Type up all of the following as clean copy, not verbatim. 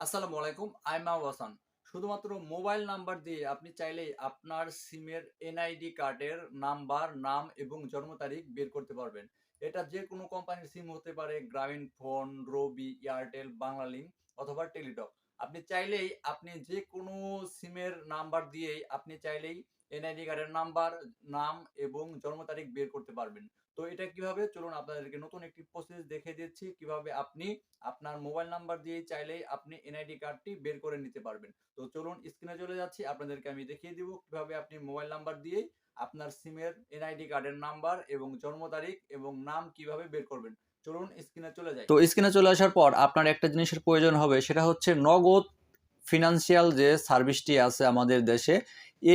আসসালামু আলাইকুম। আই মাহবুব হাসান। শুধুমাত্র মোবাইল নাম্বার দিয়ে আপনি চাইলেই আপনার সিমের এনআইডি কার্ডের নাম্বার, নাম এবং জন্ম তারিখ বের করতে পারবেন। এটা যে কোনো কোম্পানির সিম হতে পারে, গ্রামীণ ফোন, রবি, এয়ারটেল, বাংলালিংক অথবা টেলিটক। আপনি চাইলেই আপনি যে কোনো সিমের নাম্বার দিয়েই আপনি চাইলেই এনআইডি কার্ডের নাম্বার, নাম এবং জন্ম তারিখ বের করতে পারবেন। তো এটা কিভাবে, চলুন আপনাদেরকে নতুন একটি প্রসেস দেখিয়ে দিচ্ছি কিভাবে আপনি আপনার মোবাইল নাম্বার দিয়ে চাইলেই আপনি এনআইডি কার্ডটি বের করে নিতে পারবেন। তো চলুন স্ক্রিনে চলে যাচ্ছি, আপনাদেরকে আমি দেখিয়ে দিব কিভাবে আপনি মোবাইল নাম্বার দিয়েই আপনার সিমের এনআইডি কার্ডের নাম্বার এবং জন্ম তারিখ এবং নাম কিভাবে বের করবেন। চলুন স্ক্রিনে চলে যাই। তো স্ক্রিনে চলে আসার পর আপনার একটা জিনিসের প্রয়োজন হবে, সেটা হচ্ছে নগদ ফিনান্সিয়াল যে সার্ভিসটি আছে আমাদের দেশে,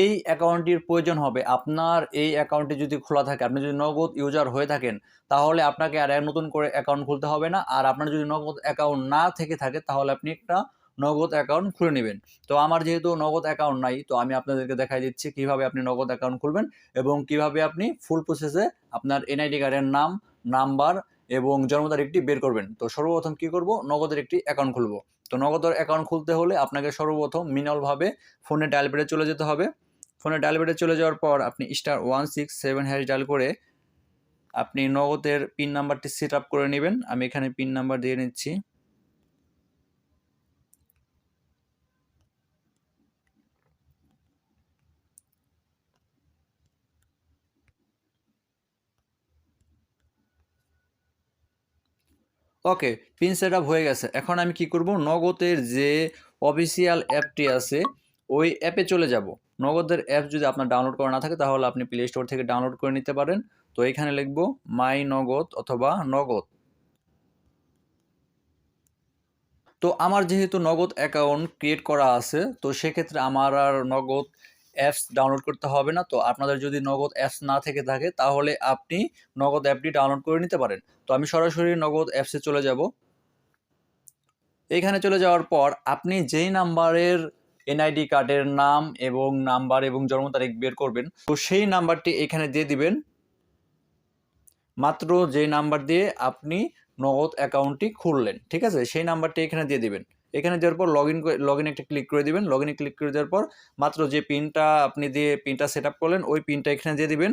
এই অ্যাকাউন্টটির প্রয়োজন হবে। আপনার এই অ্যাকাউন্টটি যদি খোলা থাকে, আপনি যদি নগদ ইউজার হয়ে থাকেন, তাহলে আপনাকে আর নতুন করে অ্যাকাউন্ট খুলতে হবে না। আর আপনার যদি নগদ অ্যাকাউন্ট না থেকে থাকে, তাহলে আপনি একটা নগদ অ্যাকাউন্ট খুলে নেবেন। তো আমার যেহেতু নগদ অ্যাকাউন্ট নাই, তো আমি আপনাদেরকে দেখাই দিচ্ছি কিভাবে আপনি নগদ অ্যাকাউন্ট খুলবেন এবং কিভাবে আপনি ফুল প্রসেসে আপনার এনআইডি কার্ডের নাম, নাম্বার এবং জন্ম তারিখটি বের করবেন। তো সর্বপ্রথম কি করব, নগদের একটি অ্যাকাউন্ট খুলব। তো নগদের অ্যাকাউন্ট খুলতে হলে আপনাকে সর্বপ্রথম ম্যানুয়ালভাবে ফোনে ডায়াল প্যাডে চলে যেতে হবে। ফোনে ডায়াল প্যাডে চলে যাওয়ার পর আপনি *167# ডায়াল করে আপনি নগদের পিন নাম্বারটি সেট আপ করে নেবেন। আমি এখানে পিন নাম্বার দিয়ে নিচ্ছি। ওকে, পিন সেট আপ হয়ে গেছে। এখন আমি কি করব, নগদের যে অফিসিয়াল অ্যাপটি আছে ওই অ্যাপে চলে যাব। নগদের অ্যাপ যদি আপনার ডাউনলোড করা না থাকে, তাহলে আপনি প্লে স্টোর থেকে ডাউনলোড করে নিতে পারেন। তো এখানে লিখব মাই নগদ অথবা নগদ। তো আমার যেহেতু নগদ অ্যাকাউন্ট ক্রিয়েট করা আছে, তো সেক্ষেত্রে আমার আর নগদ অ্যাপস ডাউনলোড করতে হবে না। তো আপনাদের যদি নগদ অ্যাপস না থেকে থাকে, তাহলে আপনি নগদ অ্যাপটি ডাউনলোড করে নিতে পারেন। তো আমি সরাসরি নগদ অ্যাপসে চলে যাব। এখানে চলে যাওয়ার পর আপনি যেই নাম্বারের এনআইডি কার্ডের নাম এবং নাম্বার এবং জন্ম তারিখ বের করবেন, তো সেই নাম্বারটি এখানে দিয়ে দিবেন। মাত্র যে নাম্বার দিয়ে আপনি নগদ অ্যাকাউন্টটি খুললেন, ঠিক আছে, সেই নাম্বারটি এখানে দিয়ে দিবেন। এখানে দেওয়ার পর লগ ইন একটা ক্লিক করে দিবেন। লগ ইনে ক্লিক করে দেওয়ার পর মাত্র যে পিনটা আপনি দিয়ে পিনটা সেট আপ করলেন, ওই পিনটা এখানে দিয়ে দিবেন।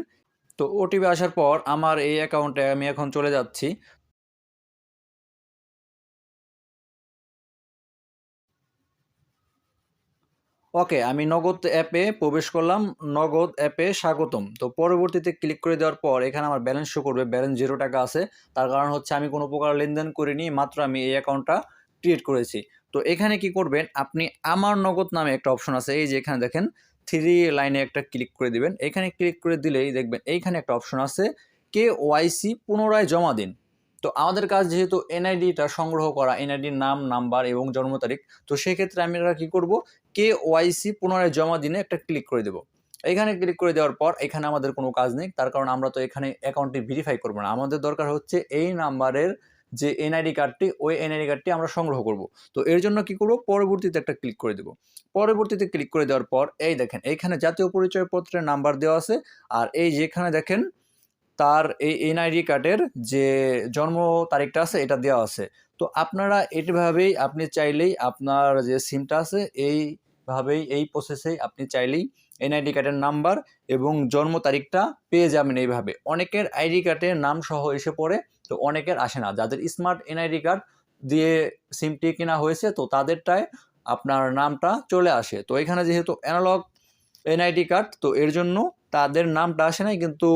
তো ওটিপি আসার পর আমার এই অ্যাকাউন্টে আমি এখন চলে যাচ্ছি। ওকে, আমি নগদ অ্যাপে প্রবেশ করলাম। নগদ অ্যাপে স্বাগতম। তো পরবর্তীতে ক্লিক করে দেওয়ার পর এখানে আমার ব্যালেন্স শো করবে। ব্যালেন্স 0 টাকা আছে। তার কারণ হচ্ছে আমি কোনো প্রকার লেনদেন করিনি, মাত্র আমি এই অ্যাকাউন্টটা ক্রিয়েট করেছি। তো এখানে কি করবেন, আপনি আমার নগদ নামে একটা অপশন আছে, এই যে এখানে দেখেন 3 লাইনে একটা ক্লিক করে দিবেন। এখানে ক্লিক করে দিলেই দেখবেন এইখানে একটা অপশন আছে, KYC পুনরায় জমা দিন। তো আমাদের কাজ যেহেতু এনআইডিটা সংগ্রহ করা, এনআইডির নাম, নাম্বার এবং জন্ম তারিখ, তো সেক্ষেত্রে আমরা কি করব, KYC পুনরায় জমা দিনে একটা ক্লিক করে দেব। এখানে ক্লিক করে দেওয়ার পর এখানে আমাদের কোনো কাজ নেই, তার কারণ আমরা তো এখানে অ্যাকাউন্টটি ভেরিফাই করবো না। আমাদের দরকার হচ্ছে এই নাম্বারের যে এনআইডি কার্ডটি, ওই এনআইডি কার্ডটি আমরা সংগ্রহ করব। তো এর জন্য কি করব, পরবর্তীতে একটা ক্লিক করে দেব। পরবর্তীতে ক্লিক করে দেওয়ার পর এই দেখেন এইখানে জাতীয় পরিচয়পত্রের নাম্বার দেওয়া আছে। আর এই যেখানে দেখেন তার এই এনআইডি কার্ডের যে জন্ম তারিখটা আছে এটা দেওয়া আছে। তো আপনারা এইভাবেই আপনি চাইলেই আপনার যে সিমটা আছে এইভাবেই এই প্রসেসেই আপনি চাইলেই এনআইডি কার্ডের নাম্বার এবং জন্ম তারিখটা পেয়ে যাবেন। এইভাবে অনেকের আইডি কার্ডের নাম সহ এসে পড়ে, তো অনেকের আসে না। যাদের স্মার্ট এনআইডি কার্ড দিয়ে সিমটি কেনা হয়েছে, তো তাদেরটায় আপনার নামটা চলে আসে। তো এখানে যেহেতু অ্যানালগ এনআইডি কার্ড, তো এর জন্য তাদের নামটা আসে নাই, কিন্তু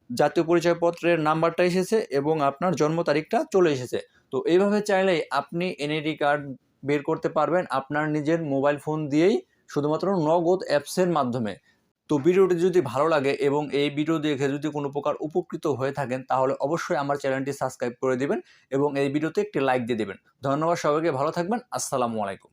জাতীয় পরিচয়পত্রের নাম্বারটা এসেছে এবং আপনার জন্ম তারিখটা চলে এসেছে। তো এইভাবে চাইলেই আপনি এনআইডি কার্ড বের করতে পারবেন আপনার নিজের মোবাইল ফোন দিয়েই, শুধুমাত্র নগদ অ্যাপসের মাধ্যমে। তো ভিডিওটি যদি ভালো লাগে এবং এই ভিডিও দেখে যদি কোনো প্রকার উপকৃত হয়ে থাকেন, তাহলে অবশ্যই আমার চ্যানেলটি সাবস্ক্রাইব করে দিবেন এবং এই ভিডিওতে একটি লাইক দিয়ে দেবেন। ধন্যবাদ সবাইকে, ভালো থাকবেন। আসসালামু আলাইকুম।